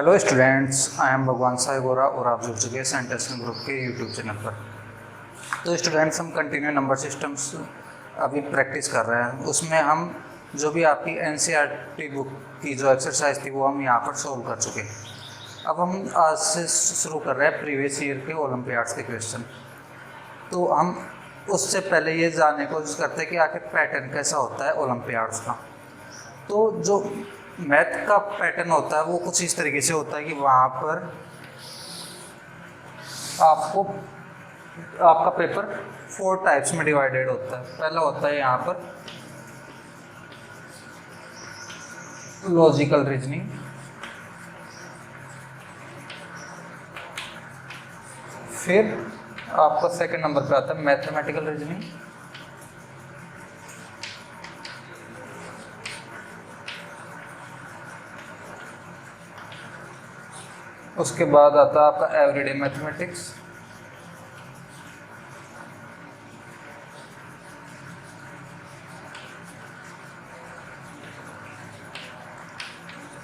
Hello students, I am भगवान साई गोरा और आप जुड़ चुके हैं सेंटेंस ग्रुप के यूट्यूब चैनल पर। तो स्टूडेंट्स, हम कंटिन्यू नंबर सिस्टम्स अभी प्रैक्टिस कर रहे हैं। उसमें हम जो भी आपकी एनसीईआरटी बुक की जो एक्सरसाइज थी वो हम यहाँ पर सोल्व कर चुके हैं। अब हम आज से शुरू कर रहे हैं प्रीवियस ईयर के ओलंपियाड्स के क्वेश्चन। तो हम उससे पहले ये जानने की कोशिश करते हैं कि आखिर पैटर्न कैसा होता है ओलंपियाड्स का। तो जो मैथ का पैटर्न होता है वो कुछ इस तरीके से होता है कि वहाँ पर आपका पेपर 4 टाइप्स में डिवाइडेड होता है। पहला होता है यहाँ पर लॉजिकल रीजनिंग, फिर आपका सेकंड नंबर पे आता है मैथमेटिकल रीजनिंग, उसके बाद आता है आपका एवरीडे मैथमेटिक्स,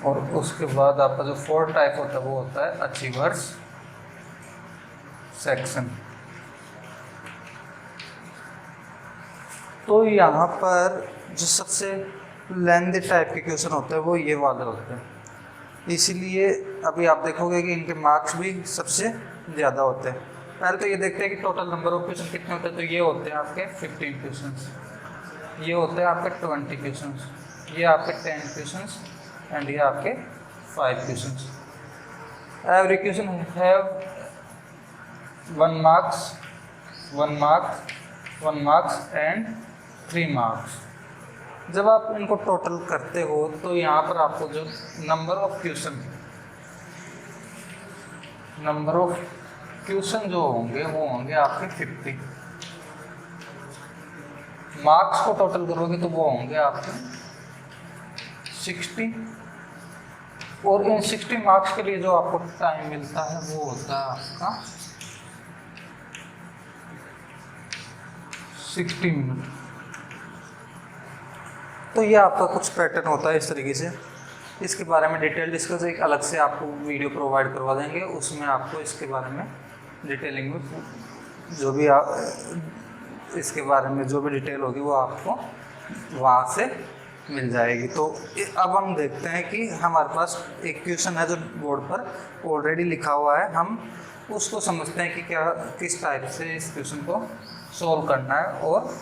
और उसके बाद आपका जो 4th टाइप होता है वो होता है अचीवर्स सेक्शन। तो यहाँ पर जो सबसे लेंथी टाइप के क्वेश्चन होते हैं वो ये वाले होते हैं, इसीलिए अभी आप देखोगे कि इनके मार्क्स भी सबसे ज़्यादा होते हैं। पहले तो ये देखते हैं कि टोटल नंबर ऑफ क्वेश्चन कितने होते हैं। तो ये होते हैं आपके 15 क्वेश्चंस, ये होते हैं आपके 20 क्वेश्चंस, ये आपके 10 क्वेश्चंस एंड ये आपके 5 questions. Every question have 1 marks, 1 marks, 1 marks and 3 marks. जब आप इनको टोटल करते हो तो यहाँ पर आपको जो नंबर ऑफ क्वेश्चन जो होंगे वो होंगे आपके 50। मार्क्स को टोटल करोगे तो वो होंगे आपके 60, और इन 60 मार्क्स के लिए जो आपको टाइम मिलता है वो होता है आपका 60 मिनट। तो ये आपका कुछ पैटर्न होता है इस तरीके से। इसके बारे में डिटेल डिस्कस एक अलग से आपको वीडियो प्रोवाइड करवा देंगे, उसमें आपको इसके बारे में डिटेलिंग में जो भी इसके बारे में जो भी डिटेल होगी वो आपको वहाँ से मिल जाएगी। तो अब हम देखते हैं कि हमारे पास एक क्वेश्चन है जो बोर्ड पर ऑलरेडी लिखा हुआ है, हम उसको समझते हैं कि किस टाइप से इस क्वेश्चन को सॉल्व करना है और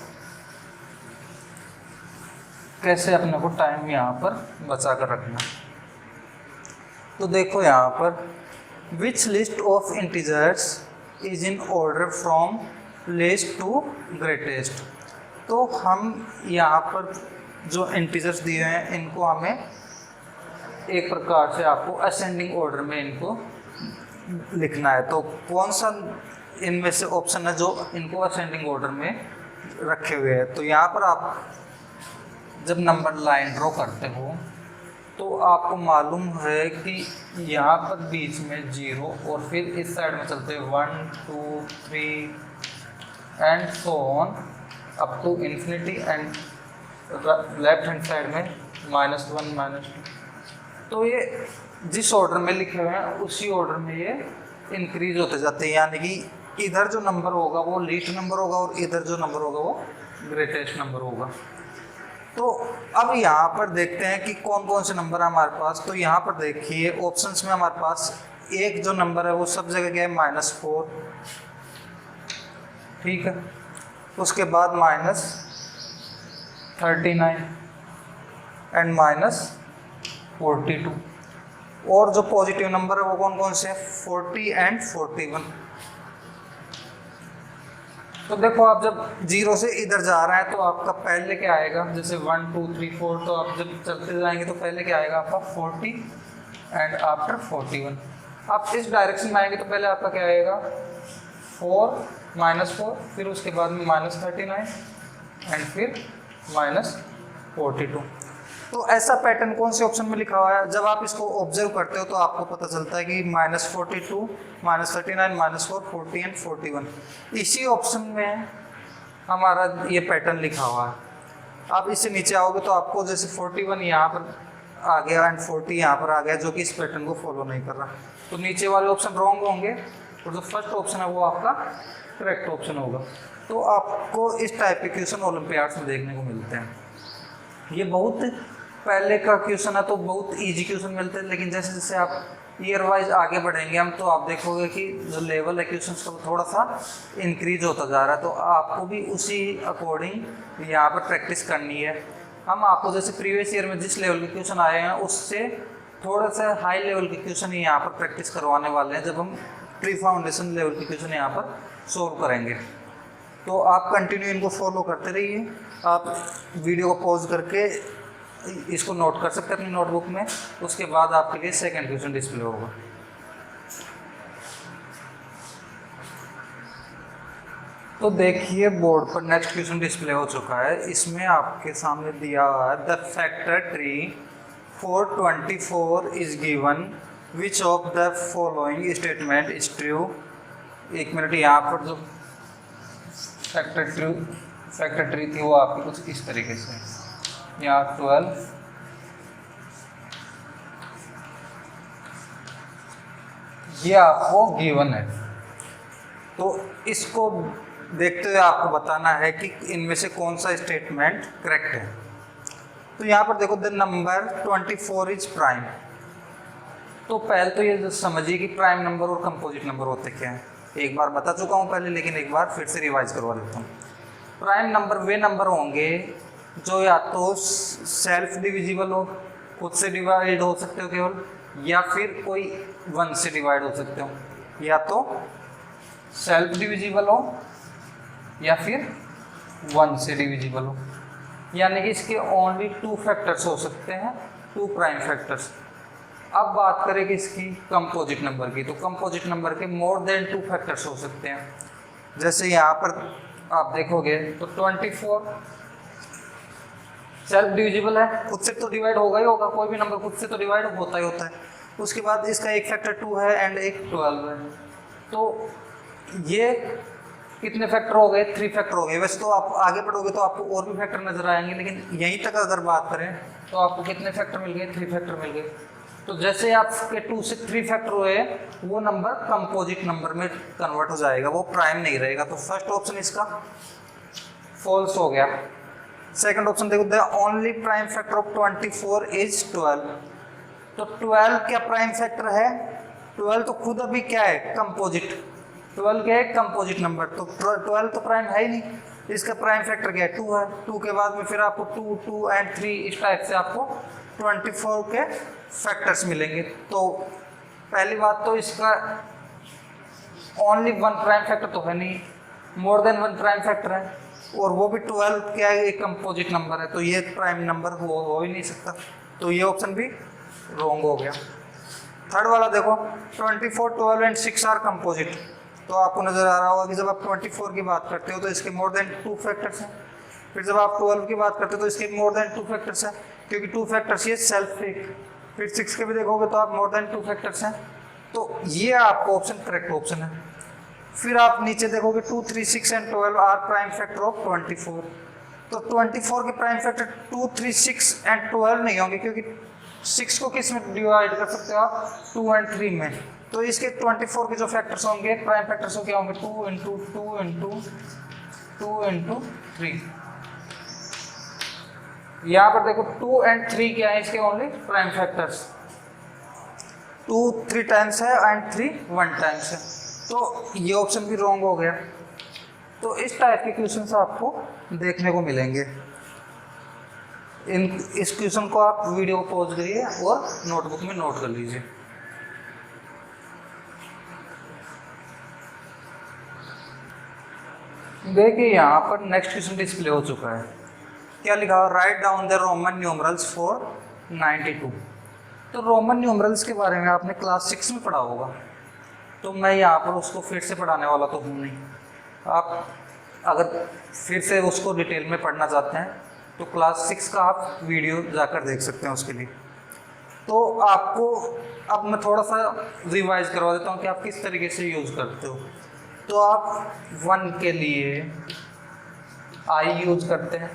कैसे अपने को टाइम यहाँ पर बचा कर रखना। तो देखो यहाँ पर which list of integers is in order from least to greatest. तो हम यहाँ पर जो इंटीजर्स दिए हैं इनको हमें एक प्रकार से आपको असेंडिंग ऑर्डर में इनको लिखना है। तो कौन सा इनमें से ऑप्शन है जो इनको असेंडिंग ऑर्डर में रखे हुए हैं। तो यहाँ पर आप जब नंबर लाइन ड्रॉ करते हो तो आपको मालूम है कि यहाँ पर बीच में 0 और फिर इस साइड में चलते हैं 1 2 3 and so on up to infinity, and left hand side में -1 -2। तो ये जिस ऑर्डर में लिखे हुए हैं उसी ऑर्डर में ये इंक्रीज होते जाते हैं, यानी कि इधर जो नंबर होगा वो लीस्ट नंबर होगा और इधर जो नंबर होगा वो ग्रेटेस्ट नंबर होगा। तो अब यहाँ पर देखते हैं कि कौन कौन से नंबर है हमारे पास। तो यहाँ पर देखिए ऑप्शंस में हमारे पास एक जो नंबर है वो सब जगह क्या है -4, ठीक है। उसके बाद -39 एंड -42, और जो पॉजिटिव नंबर है वो कौन कौन से हैं 40 एंड 41। तो देखो आप जब 0 से इधर जा रहे हैं तो आपका पहले क्या आएगा, जैसे 1 2 3 4, तो आप जब चलते जाएंगे तो पहले क्या आएगा आपका 40 एंड आफ्टर 41। आप इस डायरेक्शन में आएंगे तो पहले आपका क्या आएगा 4 -4, फिर उसके बाद में -39 एंड फिर -42। तो ऐसा पैटर्न कौन से ऑप्शन में लिखा हुआ है। जब आप इसको ऑब्जर्व करते हो तो आपको पता चलता है कि -42 -39 -4 40 एंड 41 इसी ऑप्शन में हमारा ये पैटर्न लिखा हुआ है। आप इससे नीचे आओगे तो आपको जैसे 41 यहाँ पर आ गया एंड 40 यहाँ पर आ गया, जो कि इस पैटर्न को फॉलो नहीं कर रहा। तो नीचे वाले ऑप्शन रॉन्ग होंगे और जो फर्स्ट ऑप्शन है वो आपका करेक्ट ऑप्शन होगा। तो आपको इस टाइप के क्वेश्चन ओलंपियाड्स में देखने को मिलते हैं। ये बहुत पहले का क्वेश्चन है तो बहुत इजी क्वेश्चन मिलते हैं, लेकिन जैसे जैसे आप ईयर वाइज आगे बढ़ेंगे हम, तो आप देखोगे कि जो लेवल है क्वेश्चन का थोड़ा सा इंक्रीज होता जा रहा है। तो आपको भी उसी अकॉर्डिंग यहाँ पर प्रैक्टिस करनी है। हम आपको जैसे प्रीवियस ईयर में जिस लेवल के क्वेश्चन आए हैं उससे थोड़ा सा हाई लेवल के क्वेश्चन यहाँ पर प्रैक्टिस करवाने वाले हैं, जब हम प्री फाउंडेशन लेवल के क्वेश्चन यहाँ पर सोल्व करेंगे। तो आप कंटिन्यू इनको फॉलो करते रहिए। आप वीडियो को पॉज करके इसको नोट कर सकते हैं अपनी नोटबुक में, उसके बाद आपके लिए सेकंड क्वेश्चन डिस्प्ले होगा। तो देखिए बोर्ड पर नेक्स्ट क्वेश्चन डिस्प्ले हो चुका है। इसमें आपके सामने दिया हुआ है the factor tree for 24 is given, which of the following statement is true. एक मिनट, यहाँ पर जो फैक्टर ट्री थी वो आपकी कुछ इस तरीके से, यहाँ 12 ये आपको गिवन है। तो इसको देखते हुए आपको बताना है कि इनमें से कौन सा स्टेटमेंट करेक्ट है। तो यहाँ पर देखो द नंबर 24 इज प्राइम। तो पहले तो ये समझिए कि प्राइम नंबर और कंपोजिट नंबर होते क्या हैं। एक बार बता चुका हूँ पहले, लेकिन एक बार फिर से रिवाइज करवा देता हूँ। प्राइम नंबर वे नंबर होंगे जो या तो सेल्फ डिविजिबल हो, खुद से डिवाइड हो सकते हो केवल, या फिर कोई 1 से डिवाइड हो सकते हो। या तो सेल्फ डिविजिबल हो या फिर 1 से डिविजिबल हो, यानी कि इसके ओनली 2 फैक्टर्स हो सकते हैं, 2 प्राइम फैक्टर्स। अब बात करें कि इसकी कंपोजिट नंबर की, तो कंपोजिट नंबर के मोर देन 2 फैक्टर्स हो सकते हैं। जैसे यहाँ पर आप देखोगे तो 24 सेल्फ डिविजिबल है, खुद से तो डिवाइड होगा ही होगा, कोई भी नंबर खुद से तो डिवाइड होता ही होता है। उसके बाद इसका एक फैक्टर 2 है एंड एक 12 है। तो ये कितने फैक्टर हो गए? 3 फैक्टर हो गए। वैसे तो आप आगे बढ़ोगे तो आपको और भी फैक्टर नजर आएंगे, लेकिन यहीं तक अगर बात करें तो आपको कितने फैक्टर मिल गए? 3 फैक्टर मिल गए। तो जैसे आपके 2 से 3 फैक्टर हुए, वो नंबर कंपोजिट नंबर में कन्वर्ट हो जाएगा, वो प्राइम नहीं रहेगा। तो फर्स्ट ऑप्शन इसका फॉल्स हो गया। सेकंड ऑप्शन देखो, the only prime factor of 24 is 12। तो 12 क्या प्राइम फैक्टर है? 12 तो खुद अभी क्या है? कंपोजिट। 12 क्या है? Composite number. तो 12 तो प्राइम है ही नहीं, इसका प्राइम फैक्टर क्या है? 2 है। 2 के बाद में फिर आपको 2, 2 एंड 3 इस टाइप से आपको 24 के फैक्टर्स मिलेंगे। तो पहली बात तो इसका ओनली 1 प्राइम फैक्टर तो है नहीं, मोर देन 1 प्राइम फैक्टर है, और वो भी 12 क्या है? एक कंपोजिट नंबर है, तो ये प्राइम नंबर हो ही नहीं सकता। तो ये ऑप्शन भी रॉन्ग हो गया। थर्ड वाला देखो, 24, 12 एंड 6 आर कंपोजिट। तो आपको नजर आ रहा होगा कि जब आप 24 की बात करते हो तो इसके मोर देन 2 फैक्टर्स हैं, फिर जब आप 12 की बात करते हो तो इसके मोर देन 2 फैक्टर्स हैं, क्योंकि 2 फैक्टर्स ये सेल्फ एक। फिर 6 के भी देखोगे तो आप मोर देन 2 फैक्टर्स हैं। तो ये आपका ऑप्शन करेक्ट ऑप्शन है। फिर आप नीचे देखोगे 2, 3, 6 and 12 are prime factor of 24। तो 24 के प्राइम फैक्टर 2, 3, 6 एंड 12 नहीं होंगे, क्योंकि 6 को किस में डिवाइड कर सकते हो आप? 2 एंड 3 में। तो इसके 24 के जो फैक्टर्स होंगे, प्राइम फैक्टर्स क्या होंगे? 2 इंटू 2 इंटू 2 इंटू 3। यहाँ पर देखो 2 एंड 3 क्या है इसके ओनली प्राइम फैक्टर्स? 2 3 टाइम्स है एंड 3 1 टाइम्स है। तो ये ऑप्शन भी रॉन्ग हो गया। तो इस टाइप के क्वेश्चंस आपको देखने को मिलेंगे। इस क्वेश्चन को आप वीडियो को पॉज करिए और नोटबुक में नोट कर लीजिए। देखिए यहाँ पर नेक्स्ट क्वेश्चन डिस्प्ले हो चुका है। क्या लिखा हुआ? Write down the Roman numerals for 92। तो रोमन न्यूमरल्स के बारे में आपने क्लास 6 में पढ़ा होगा, तो मैं यहाँ पर उसको फिर से पढ़ाने वाला तो हूँ नहीं। आप अगर फिर से उसको डिटेल में पढ़ना चाहते हैं तो क्लास 6 का आप वीडियो जाकर देख सकते हैं उसके लिए। तो आपको अब मैं थोड़ा सा रिवाइज करवा देता हूँ कि आप किस तरीके से यूज़ करते हो। तो आप 1 के लिए I यूज़ करते हैं,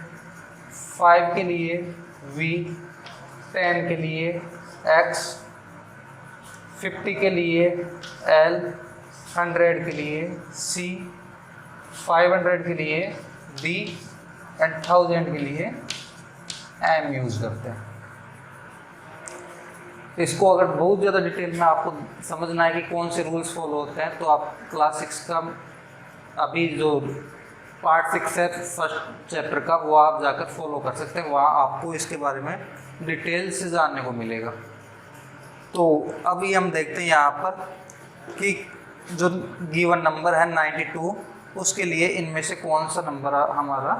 5 के लिए V, 10 के लिए x, 50 के लिए L, 100 के लिए C, 500 के लिए D एंड 1000 के लिए M यूज करते हैं। इसको अगर बहुत ज़्यादा डिटेल में आपको समझना है कि कौन से रूल्स फॉलो होते हैं तो आप क्लास 6 का अभी जो पार्ट 6 है फर्स्ट चैप्टर का वो आप जाकर फॉलो कर सकते हैं, वहाँ आपको इसके बारे में डिटेल से जानने को मिलेगा। तो अभी हम देखते हैं यहाँ पर कि जो गिवन नंबर है 92, उसके लिए इनमें से कौन सा नंबर हमारा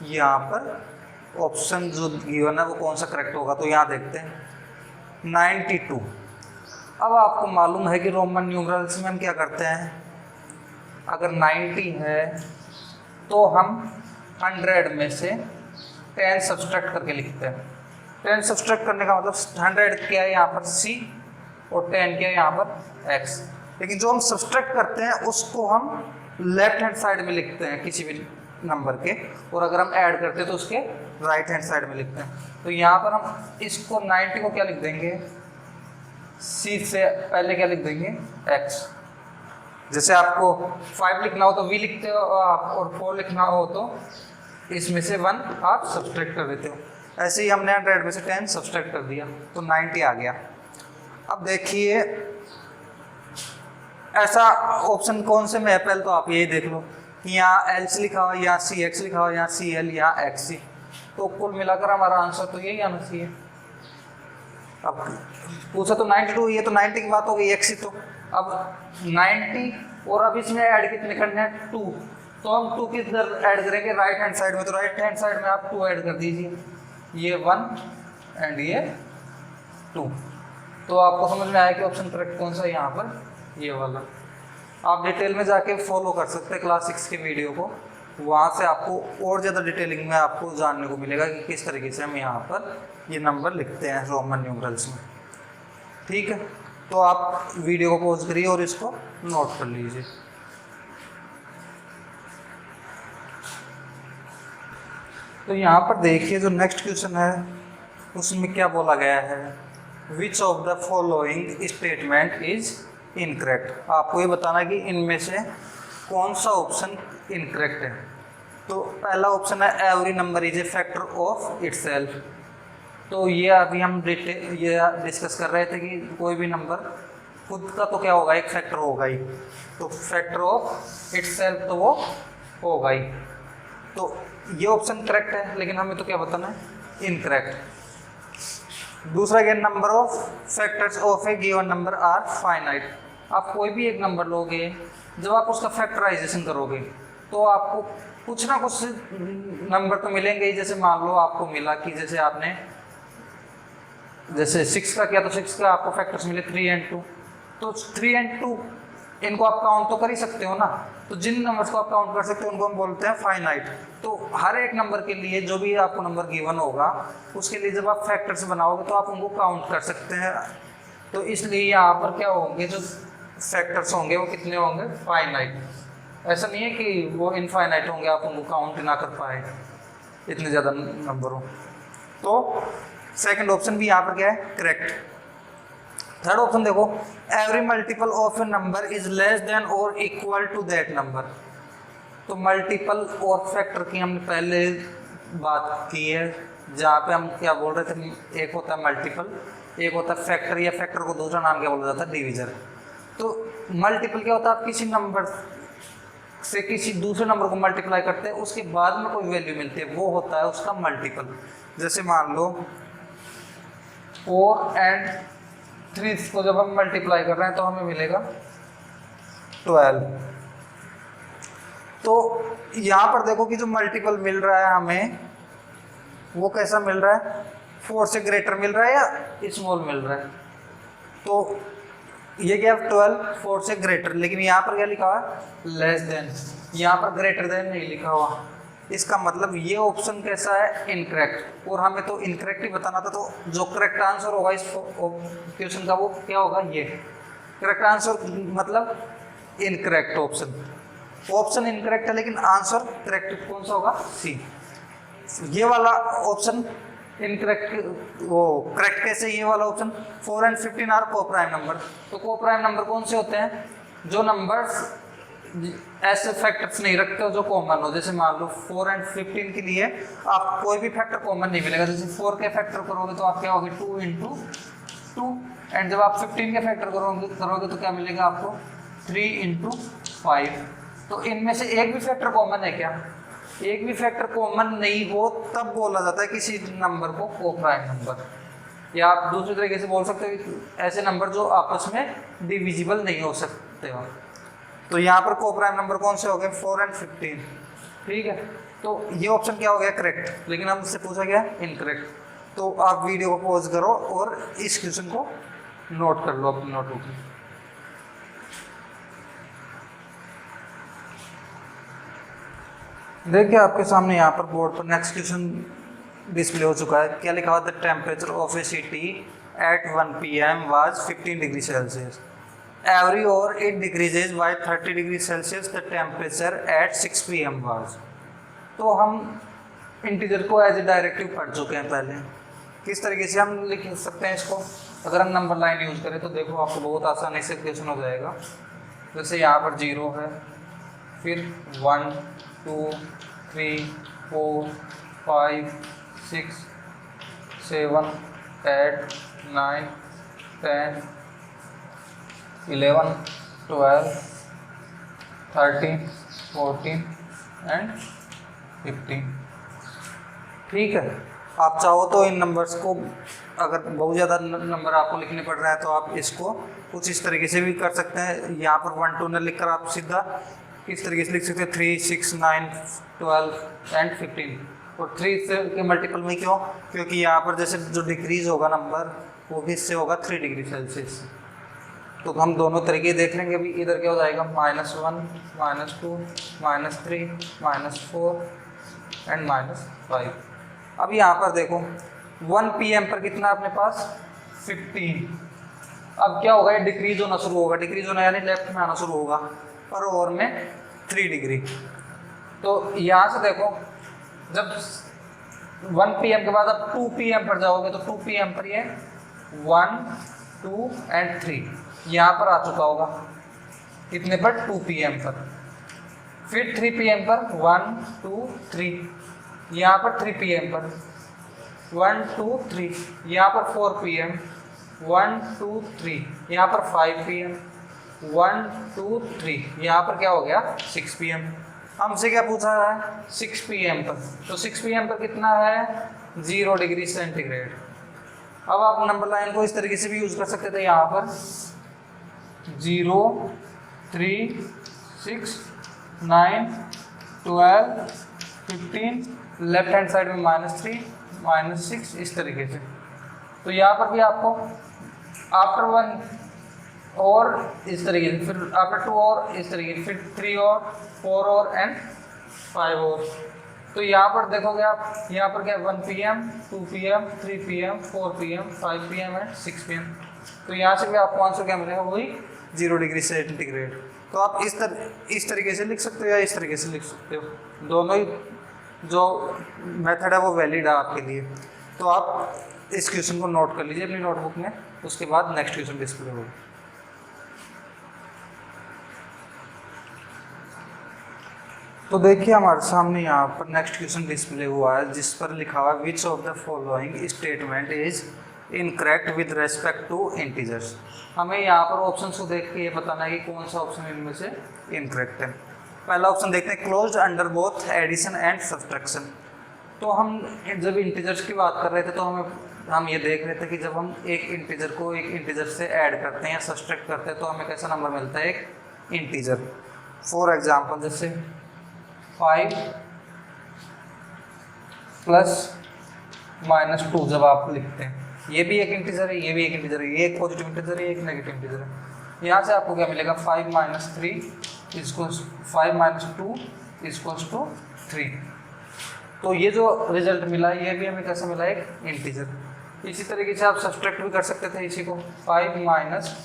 यहाँ पर ऑप्शन जो गिवन है वो कौन सा करेक्ट होगा। तो यहाँ देखते हैं 92। अब आपको मालूम है कि रोमन न्यूमरल्स में हम क्या करते हैं, अगर 90 है तो हम 100 में से 10 सब्सट्रैक्ट करके लिखते हैं। 10 सब्सट्रैक्ट करने का मतलब 100 क्या है यहाँ पर C और 10 क्या है यहाँ पर X। लेकिन जो हम सब्सट्रैक्ट करते हैं उसको हम लेफ्ट हैंड साइड में लिखते हैं किसी भी नंबर के, और अगर हम ऐड करते हैं तो उसके राइट हैंड साइड में लिखते हैं। तो यहाँ पर हम इसको 90 को क्या लिख देंगे, C से पहले क्या लिख देंगे X। जैसे आपको 5 लिखना हो तो V लिखते हो आप, और 4 लिखना हो तो इसमें से 1 आप सब्सट्रैक्ट कर देते हो। ऐसे ही हमने 100 में से 10 सब्सट्रैक्ट कर दिया तो 90 आ गया। अब देखिए ऐसा ऑप्शन कौन से में है, पहले तो आप यही देख लो, यहाँ एल सी लिखा हुआ, यहाँ सी एक्स लिखा हुआ, यहाँ सी एल, यहाँ एक्स सी, तो कुल मिलाकर हमारा आंसर तो यही आना चाहिए। अब पूछा तो 92, ये तो 90 की बात हो गई एक्स सी, तो अब 90 और अब इसमें ऐड कितने करने हैं 2, तो हम 2 किधर ऐड करेंगे राइट हैंड साइड में, तो राइट हैंड साइड में आप 2 ऐड कर दीजिए, ये 1 एंड ये 2। तो आपको समझ में आया कि ऑप्शन करेक्ट कौन सा है यहाँ पर, ये वाला। आप डिटेल में जाके फॉलो कर सकते हैं क्लास 6 के वीडियो को, वहाँ से आपको और ज़्यादा डिटेलिंग में आपको जानने को मिलेगा कि किस तरीके से हम यहाँ पर ये नंबर लिखते हैं रोमन न्यूमरल्स में। ठीक है, तो आप वीडियो को पॉज करिए और इसको नोट कर लीजिए। तो यहाँ पर देखिए जो नेक्स्ट क्वेश्चन है उसमें क्या बोला गया है, which of the following statement is incorrect. आपको ये बताना कि इनमें से कौन सा ऑप्शन इनकरेक्ट है। तो पहला ऑप्शन है every number is a factor of itself. तो ये अभी हम ये डिस्कस कर रहे थे कि कोई भी नंबर खुद का तो क्या होगा, एक फैक्टर होगा ही, तो फैक्टर ऑफ इटसेल्फ तो वो होगा ही। तो ये ऑप्शन करेक्ट है, लेकिन हमें तो क्या बताना है, इनकरेक्ट। दूसरा क्या, number of factors of a given number are finite. आप कोई भी एक नंबर लोगे, जब आप उसका फैक्टराइजेशन करोगे तो आपको कुछ ना कुछ नंबर तो मिलेंगे ही। जैसे मान लो आपको मिला कि जैसे आपने जैसे 6 का किया तो 6 का आपको फैक्टर्स मिले 3 and 2, तो 3 and 2 इनको आप काउंट तो कर ही सकते हो ना। तो जिन नंबर्स को आप काउंट कर सकते हो उनको हम बोलते हैं फाइनाइट। तो हर एक नंबर के लिए जो भी आपको नंबर गिवन होगा उसके लिए जब आप फैक्टर्स बनाओगे तो आप उनको काउंट कर सकते हैं। तो इसलिए यहाँ पर क्या होंगे, जो फैक्टर्स होंगे वो कितने होंगे, फाइनाइट। ऐसा नहीं है कि वो इनफाइनाइट होंगे, आप उनको काउंट ना कर पाए इतने ज़्यादा नंबर हो। तो सेकंड ऑप्शन भी यहाँ पर क्या है, करेक्ट। थर्ड ऑप्शन देखो, every multiple of A number is less than और इक्वल टू दैट नंबर। तो मल्टीपल और फैक्टर की हमने पहले बात की है, जहाँ पे हम क्या बोल रहे थे, एक होता है मल्टीपल, एक होता है फैक्टर, या फैक्टर को दूसरा नाम क्या बोला जाता है, डिवीजन। तो मल्टीपल क्या होता है, आप किसी नंबर से किसी दूसरे नंबर को मल्टीप्लाई करते हैं, उसके बाद में कोई वैल्यू मिलती है, वो होता है उसका मल्टीपल। जैसे मान लो 4 and 3 को जब हम मल्टीप्लाई कर रहे हैं तो हमें मिलेगा 12। तो यहाँ पर देखो कि जो मल्टीपल मिल रहा है हमें वो कैसा मिल रहा है, 4 से ग्रेटर मिल रहा है या स्मॉल मिल रहा है। तो ये क्या, 12 4 से ग्रेटर, लेकिन यहाँ पर क्या लिखा हुआ है, लेस देन। यहाँ पर ग्रेटर देन नहीं लिखा हुआ, इसका मतलब ये ऑप्शन कैसा है, इनकरेक्ट। और हमें तो इनकरेक्ट ही बताना था, तो जो करेक्ट आंसर होगा इस क्वेश्चन का वो क्या होगा, ये करेक्ट आंसर, मतलब इनकरेक्ट ऑप्शन। ऑप्शन इनकरेक्ट है लेकिन आंसर करेक्ट कौन सा होगा, सी। ये वाला ऑप्शन इनकरेक्ट वो करेक्ट कैसे, ये वाला ऑप्शन 4 and 15 आर को प्राइम नंबर। तो को प्राइम नंबर कौन से होते हैं, जो नंबर्स ऐसे फैक्टर्स नहीं रखते हो जो कॉमन हो। जैसे मान लो 4 and 15 के लिए आप कोई भी फैक्टर कॉमन नहीं मिलेगा। जैसे 4 के फैक्टर करोगे तो आप क्या होगे 2 into 2, एंड जब आप 15 के फैक्टर करोगे तो क्या मिलेगा आपको 3 into 5। तो इनमें से एक भी फैक्टर कॉमन है क्या, एक भी फैक्टर कॉमन नहीं हो तब बोला जाता है किसी नंबर को को प्राइम नंबर। या आप दूसरी तरीके से बोल सकते हो कि ऐसे नंबर जो आपस में डिविजिबल नहीं हो सकते हो। तो यहाँ पर को प्राइम नंबर कौन से हो गए 4 and 15, ठीक है। तो ये ऑप्शन क्या हो गया करेक्ट, लेकिन हमसे पूछा गया इनकरेक्ट। तो आप वीडियो को पॉज करो और इस क्वेश्चन को नोट कर लो अपने नोटबुक में। देखिए आपके सामने यहाँ पर बोर्ड पर नेक्स्ट क्वेश्चन डिस्प्ले हो चुका है। क्या लिखा हुआ, the temperature of a city at 1 PM was 15 degree Celsius. Every और it decreases by 30 degree Celsius the temperature at 6 PM was. तो हम इंटीजर को एज ए डायरेक्टिव पढ़ चुके हैं पहले। किस तरीके से हम लिख सकते हैं इसको, अगर हम नंबर लाइन यूज़ करें तो देखो आपको बहुत आसानी से क्वेश्चन हो जाएगा। जैसे यहाँ पर 0 है, फिर 1 2 3 4 5 6 7 8 9 10 11 12 13 14 एंड 15, ठीक है। आप चाहो तो इन नंबर्स को, अगर बहुत ज़्यादा नंबर आपको लिखने पड़ रहा है तो आप इसको कुछ इस तरीके से भी कर सकते हैं। यहाँ पर 1 2 न लिखकर आप सीधा किस तरीके से लिख सकते हैं 3 6 9 12 एंड 15। और 3 से के मल्टीपल में क्यों, क्योंकि यहाँ पर जैसे जो डिक्रीज होगा नंबर वो भी इससे होगा 3 डिग्री सेल्सियस। तो हम दोनों तरीके देख लेंगे। अभी इधर क्या हो जाएगा -1 -2 -3 -4 एंड -5। अब यहाँ पर देखो 1 PM पर कितना अपने पास 15। अब क्या होगा, ये डिक्रीज होना शुरू होगा, डिक्रीज होना यानी लेफ्ट में आना शुरू होगा पर ओवर में 3 डिग्री। तो यहाँ से देखो जब 1 PM के बाद अब 2 PM पर जाओगे तो 2 PM पर ये 1 2 एंड 3 यहाँ पर आ चुका होगा, कितने पर 2 PM पर। फिर 3 PM पर 1 2 3, यहाँ पर 3 PM पर 1 2 3, यहाँ पर 4 PM 1 2 3, यहाँ पर 5 PM 1 2 3, यहाँ पर क्या हो गया 6 PM। हमसे क्या पूछा है 6 PM पर, तो 6 PM पर कितना है 0 डिग्री सेंटीग्रेड। अब आप नंबर लाइन को इस तरीके से भी यूज कर सकते थे, यहाँ पर 0 3 6 9 12 15, लेफ्ट हैंड साइड में -3 -6 इस तरीके से। तो यहाँ पर भी आपको आफ्टर 1 और इस तरीके से, फिर आफ्टर 2 और इस तरीके से, फिर 3 और 4 और एंड 5 और। तो यहाँ पर देखोगे आप, यहाँ पर क्या 1 PM 2 PM 3 PM 4 PM 5 PM and 6 PM। तो यहाँ से भी आपको आंसर क्या मिलेगा, वही 0 डिग्री सेंटीग्रेड। तो आप इस तरीके से लिख सकते हो या इस तरीके से लिख सकते हो, दोनों ही जो मेथड है वो वैलिड है आपके लिए। तो आप इस क्वेश्चन को नोट कर लीजिए अपनी नोटबुक में, उसके बाद नेक्स्ट क्वेश्चन डिस्प्ले होगा। तो देखिए हमारे सामने यहाँ पर नेक्स्ट क्वेश्चन डिस्प्ले हुआ है, जिस पर लिखा हुआ है which of the following statement is incorrect with respect to integers. हमें यहाँ पर ऑप्शन को देख के ये बताना है कि कौन सा ऑप्शन इनमें से इनकरेक्ट है। पहला ऑप्शन देखते हैं, closed under both addition and subtraction. तो हम जब इंटीजर्स की बात कर रहे थे तो हम ये देख रहे थे कि जब हम एक इंटीजर को एक इंटीजर से ऐड करते हैं या सब्ट्रैक्ट करते हैं तो हमें कैसा नंबर मिलता है, एक इंटीजर। फॉर एग्जांपल जैसे 5 + -2 जब आप लिखते हैं, ये भी एक इंटीजर है, ये भी एक इंटीजर है, ये एक पॉजिटिव इंटीजर है, ये एक नेगेटिव इंटीजर है। यहाँ से आपको क्या मिलेगा 5 - 3 = 5 - 2 = 3। तो ये जो रिजल्ट मिला ये भी हमें कैसे मिला, एक इंटीजर। इसी तरीके से आप सब्ट्रैक्ट भी कर सकते थे इसी को, 5 -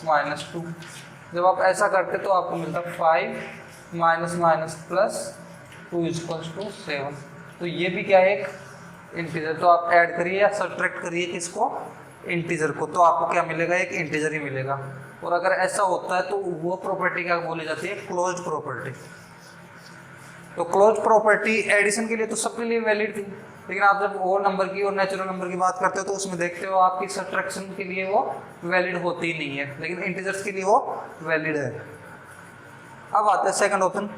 -2। जब आप ऐसा करते तो आपको मिलता 5 - -+ 2 = 7। तो ये भी क्या है, एक इंटीजर, तो आप ऐड करिए या सब्ट्रैक्ट करिए किसको, इंटीजर को, तो आपको क्या मिलेगा, एक इंटीजर ही मिलेगा। और अगर ऐसा होता है तो वो प्रॉपर्टी क्या बोली जाती है, क्लोज्ड प्रॉपर्टी। तो क्लोज्ड प्रॉपर्टी एडिशन के लिए तो सबके लिए वैलिड थी, लेकिन आप जब होल नंबर की और नेचुरल नंबर की बात करते हो तो उसमें देखते हो आपकी सब्ट्रैक्शन के लिए वो वैलिड होती ही नहीं है, लेकिन इंटीजर्स के लिए वो वैलिड है। अब आता है second option,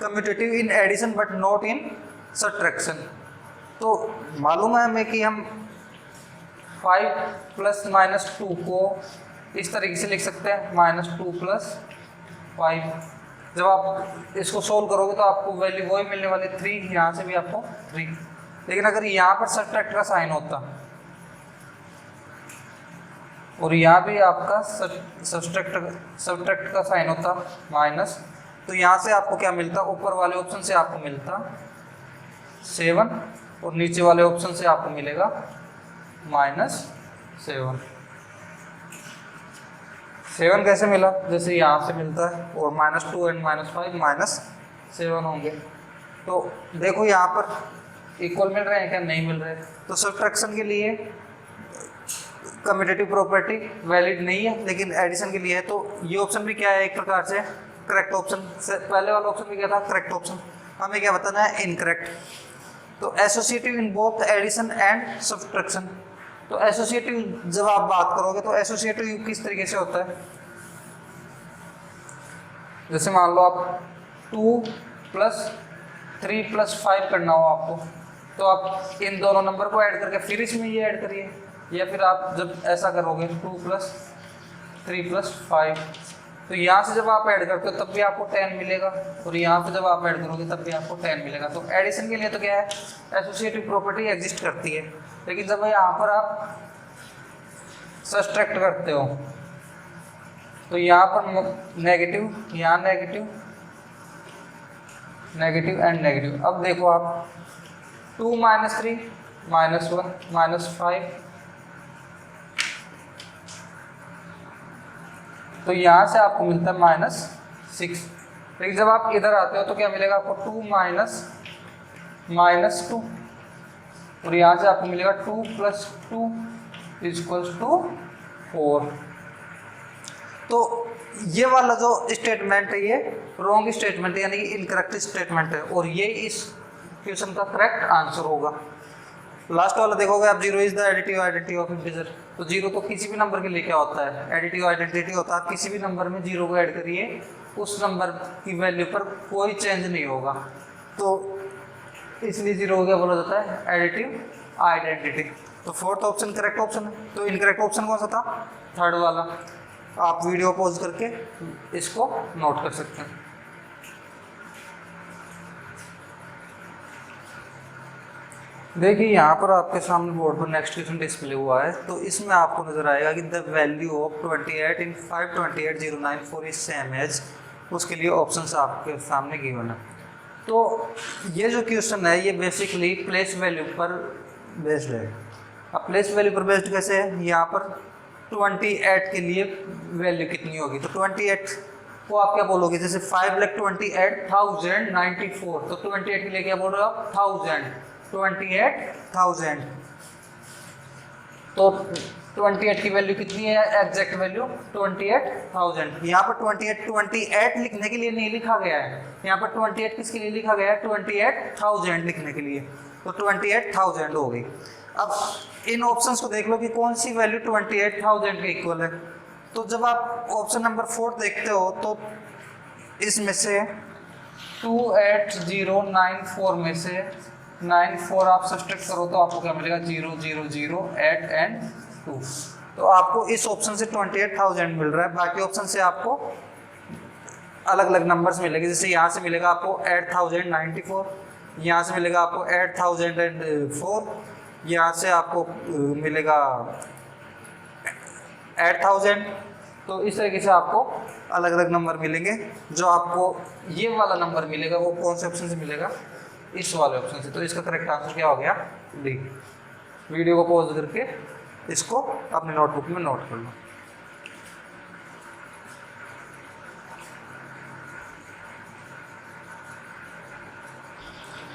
commutative in addition but not in subtraction. तो मालूम है हमें कि हम 5 प्लस माइनस 2 को इस तरीके से लिख सकते हैं, -2 + 5। जब आप इसको सोल्व करोगे तो आपको वैल्यू वही मिलने वाली 3, यहाँ से भी आपको 3। लेकिन अगर यहाँ पर सब्ट्रैक्ट का साइन होता और यहाँ भी आपका सब्ट्रैक्ट का साइन होता माइनस, तो यहाँ से आपको क्या मिलता, ऊपर वाले ऑप्शन से आपको मिलता 7 और नीचे वाले ऑप्शन से आपको मिलेगा -7। 7 कैसे मिला, जैसे यहाँ से मिलता है, और -2 और -5 -7 होंगे। तो देखो यहाँ पर इक्वल मिल रहे हैं क्या, नहीं मिल रहे। तो सब्ट्रैक्शन के लिए कम्यूटेटिव प्रॉपर्टी वैलिड नहीं है, लेकिन एडिशन के लिए है। तो ये ऑप्शन भी क्या है, एक प्रकार से करेक्ट ऑप्शन। पहले वाला ऑप्शन भी क्या था, करेक्ट ऑप्शन। हमें क्या बताना है, इनकरेक्ट। तो associative in both addition and subtraction. तो एसोसिएटिव जब आप बात करोगे तो एसोसिएटिव किस तरीके से होता है, जैसे मान लो आप 2 + 3 + 5 करना हो आपको, तो आप इन दोनों नंबर को ऐड करके फिर इसमें ये ऐड करिए, या फिर आप जब ऐसा करोगे 2 + 3 + 5, तो यहाँ से जब आप ऐड करते हो तब भी आपको 10 मिलेगा, और यहाँ पे जब आप ऐड करोगे तब भी आपको 10 मिलेगा। तो एडिशन के लिए तो क्या है, एसोसिएटिव प्रॉपर्टी एग्जिस्ट करती है, लेकिन जब यहाँ पर आप सब्ट्रैक्ट करते हो तो यहाँ पर नेगेटिव, यहाँ नेगेटिव, नेगेटिव एंड नेगेटिव। अब देखो आप 2 - 3 -1 -5, तो यहाँ से आपको मिलता है -6। लेकिन जब आप इधर आते हो तो क्या मिलेगा आपको, 2 - -2, और यहाँ से आपको मिलेगा 2 + 2 = 4। तो ये वाला जो स्टेटमेंट है ये रॉन्ग स्टेटमेंट है, यानी कि इनकरेक्ट स्टेटमेंट है, और ये इस क्वेश्चन का करेक्ट आंसर होगा। लास्ट वाला देखोगे आप, 0 is the additive identity of integer. तो 0 तो किसी भी नंबर के लिए क्या होता है, एडिटिव आइडेंटिटी होता है। आप किसी भी नंबर में 0 को ऐड करिए, उस नंबर की वैल्यू पर कोई चेंज नहीं होगा, तो इसलिए 0 को क्या बोला जाता है, एडिटिव आइडेंटिटी। तो फोर्थ ऑप्शन करेक्ट ऑप्शन है। तो इनकरेक्ट ऑप्शन कौन सा था, थर्ड वाला। आप वीडियो पॉज करके इसको नोट कर सकते हैं। देखिए यहाँ पर आपके सामने बोर्ड पर नेक्स्ट क्वेश्चन डिस्प्ले हुआ है, तो इसमें आपको नजर आएगा कि the value of 28 in 528094 is same as, उसके लिए ऑप्शंस आपके सामने गिवन है। तो ये जो क्वेश्चन है ये बेसिकली प्लेस वैल्यू पर बेस्ड है। अब प्लेस वैल्यू पर बेस्ड कैसे है, यहाँ पर 28 के लिए वैल्यू कितनी होगी, तो 28 को आप क्या बोलोगे, जैसे 5,28,094, तो 28 के लिए क्या बोल रहे हो आप, 28,000। तो 28 की वैल्यू कितनी है, एग्जैक्ट वैल्यू 28,000। यहाँ पर 28 लिखने के लिए नहीं लिखा गया है, यहाँ पर 28 किसके लिए लिखा गया है, 28,000 लिखने के लिए, तो 28,000 हो गई। अब इन ऑप्शंस को देख लो कि कौन सी वैल्यू 28,000 के इक्वल है। तो जब आप ऑप्शन नंबर 4 देखते हो तो इसमें से 28094 में से 94 आप सब्ट्रैक्ट करो तो आपको क्या मिलेगा, 0 0 0 8 एंड 2। तो आपको इस ऑप्शन से 28,000 मिल रहा है, बाकी ऑप्शन से आपको अलग अलग नंबर्स मिलेंगे। जैसे यहाँ से मिलेगा आपको 8094, यहाँ से मिलेगा आपको 8004, यहाँ से आपको मिलेगा 8000। तो इस तरीके से आपको अलग अलग नंबर मिलेंगे। जो आपको ये वाला नंबर मिलेगा वो कौन से ऑप्शन से मिलेगा, इस वाले ऑप्शन से। तो इसका करेक्ट आंसर क्या हो गया, डी। वीडियो को पॉज करके इसको अपने नोटबुक में नोट कर लो।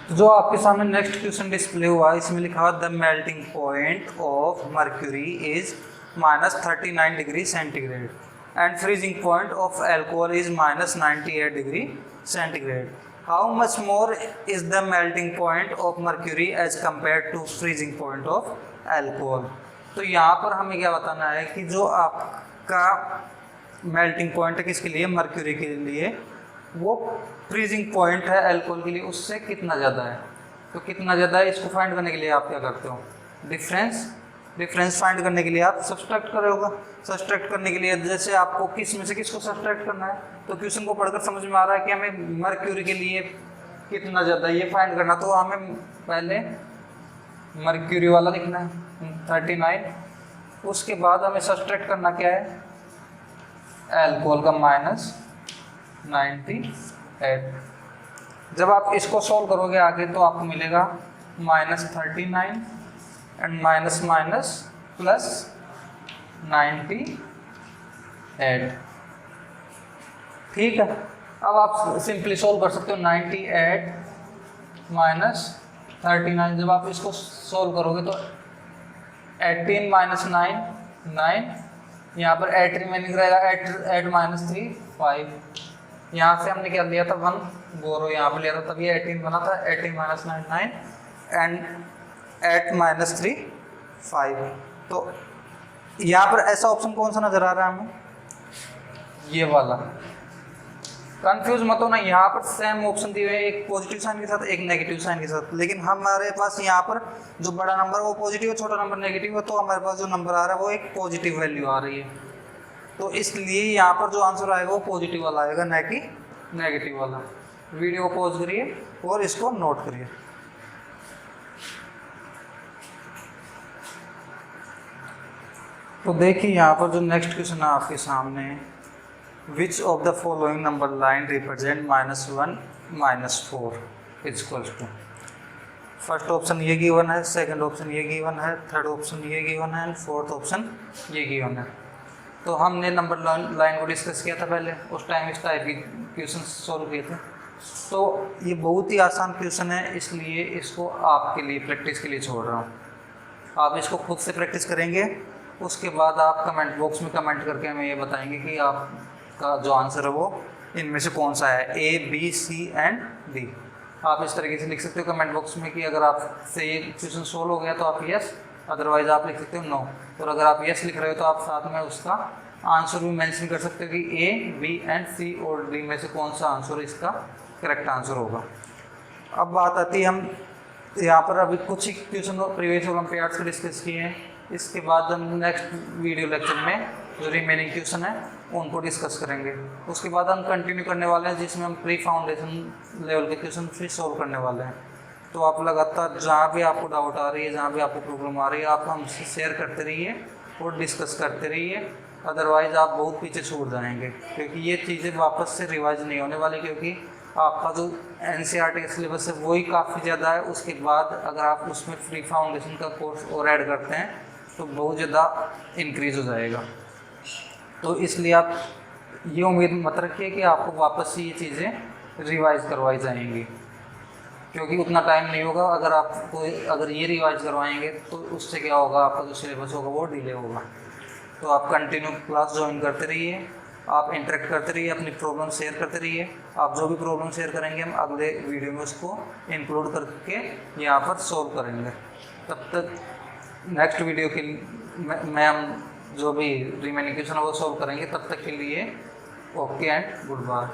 तो जो आपके सामने नेक्स्ट क्वेश्चन डिस्प्ले हुआ है, इसमें लिखा हुआ the melting point of mercury is -39 degree centigrade and freezing point of alcohol is -98 degree centigrade. How much more is the melting point of mercury as compare to freezing point of alcohol. तो यहाँ पर हमें क्या बताना है कि जो आपका मेल्टिंग पॉइंट है किसके लिए, मर्क्यूरी के लिए, वो फ्रीजिंग पॉइंट है अल्कोहल के लिए उससे कितना ज़्यादा है। तो कितना ज़्यादा है इसको फाइंड करने के लिए आप क्या करते हो, डिफरेंस फाइंड करने के लिए आप सब्सट्रैक्ट करोगे। सब्सट्रैक्ट करने के लिए जैसे आपको किस में से किसको सब्सट्रैक्ट करना है, तो क्वेश्चन को पढ़कर समझ में आ रहा है कि हमें मर्क्यूरी के लिए कितना ज़्यादा ये फाइंड करना, तो हमें पहले मर्क्यूरी वाला लिखना है 39, उसके बाद हमें सब्सट्रैक्ट करना क्या है, अल्कोहल का -98। जब आप इसको सोल्व करोगे आगे तो आपको मिलेगा -39 एंड माइनस प्लस 98। ठीक है, अब आप सिंपली सोल्व कर सकते हो 98 माइनस 39। जब आप इसको सोल्व करोगे तो 18 माइनस 9 9, यहाँ पर 8 रिमेनिंग रहेगा, 8 माइनस 3 5। यहाँ से हमने क्या लिया था 1 बोरो, यहाँ पे लिया था तभी 18 बना था। 18 माइनस 9 9 एंड 8 माइनस 3 5। तो यहाँ पर ऐसा ऑप्शन कौन सा नजर आ रहा है हमें, ये वाला। कंफ्यूज मत हो ना, यहाँ पर सेम ऑप्शन दिए हुए हैं, एक पॉजिटिव साइन के साथ एक नेगेटिव साइन के साथ, लेकिन हमारे पास यहाँ पर जो बड़ा नंबर है वो पॉजिटिव है, छोटा नंबर नेगेटिव है, तो हमारे पास जो नंबर आ रहा है वो एक पॉजिटिव वैल्यू आ रही है। तो इसलिए यहाँ पर जो आंसर आएगा वो पॉजिटिव वाला आएगा, न कि नेगेटिव वाला। वीडियो को पॉज करिए और इसको नोट करिए। तो देखिए यहाँ पर जो नेक्स्ट क्वेश्चन है आपके सामने, which of the following number line represent -1 -4 equals to. First option ये गिवन है, सेकंड ऑप्शन ये गिवन है, थर्ड ऑप्शन ये गिवन है, फोर्थ ऑप्शन ये गिवन है। तो हमने नंबर लाइन को डिस्कस किया था पहले, उस टाइम इस टाइप के क्वेश्चन सॉल्व किए थे। तो ये बहुत ही आसान क्वेश्चन है, इसलिए इसको आपके लिए प्रैक्टिस के लिए छोड़ रहा हूँ। आप इसको खुद से प्रैक्टिस करेंगे, उसके बाद आप कमेंट बॉक्स में कमेंट करके हमें ये बताएंगे कि आपका जो आंसर है वो इनमें से कौन सा है, A B C and D। आप इस तरीके से लिख सकते हो कमेंट बॉक्स में कि अगर आपसे ये क्वेश्चन सोल्व हो गया तो आप यस, अदरवाइज आप लिख सकते हो नो। और अगर आप यस लिख रहे हो तो आप साथ में उसका आंसर भी मेंशन कर सकते हो कि A B एंड C और D में से कौन सा आंसर इसका करेक्ट आंसर होगा। अब बात आती है, हम यहाँ पर अभी कुछ ही क्वेश्चन प्रीवियस ओलंपियाड्स के डिस्कस किए हैं, इसके बाद हम नेक्स्ट वीडियो लेक्चर में जो रिमेनिंग क्वेश्चन है उनको डिस्कस करेंगे। उसके बाद हम कंटिन्यू करने वाले हैं जिसमें हम प्री फाउंडेशन लेवल के क्वेश्चन फिर सॉल्व करने वाले हैं। तो आप लगातार जहाँ भी आपको डाउट आ रही है, जहाँ भी आपको प्रॉब्लम आ रही है, आप हमसे शेयर करते रहिए और डिस्कस करते रहिए, अदरवाइज़ आप बहुत पीछे छूट जाएंगे, क्योंकि ये चीज़ें वापस से रिवाइज नहीं होने वाली, क्योंकि आपका जो NCERT का सिलेबस है वही काफ़ी ज़्यादा है। उसके बाद अगर आप उसमें फ्री फाउंडेशन का कोर्स और ऐड करते हैं तो बहुत ज़्यादा इंक्रीज़ हो जाएगा। तो इसलिए आप ये उम्मीद मत रखिए कि आपको वापस से ये चीज़ें रिवाइज करवाई जाएंगी, क्योंकि उतना टाइम नहीं होगा। अगर ये रिवाइज करवाएंगे तो उससे क्या होगा, आपका जो सिलेबस होगा वो डिले होगा। तो आप कंटिन्यू क्लास ज्वाइन करते रहिए, आप इंटरेक्ट करते रहिए, अपनी प्रॉब्लम शेयर करते रहिए। आप जो भी प्रॉब्लम शेयर करेंगे हम अगले वीडियो में उसको इंक्लूड करके यहाँ पर सॉल्व करेंगे। तब तक नेक्स्ट वीडियो के में हम जो भी रिमेनिंग क्वेश्चन है वो सॉल्व करेंगे। तब तक के लिए ओके एंड गुड बाय।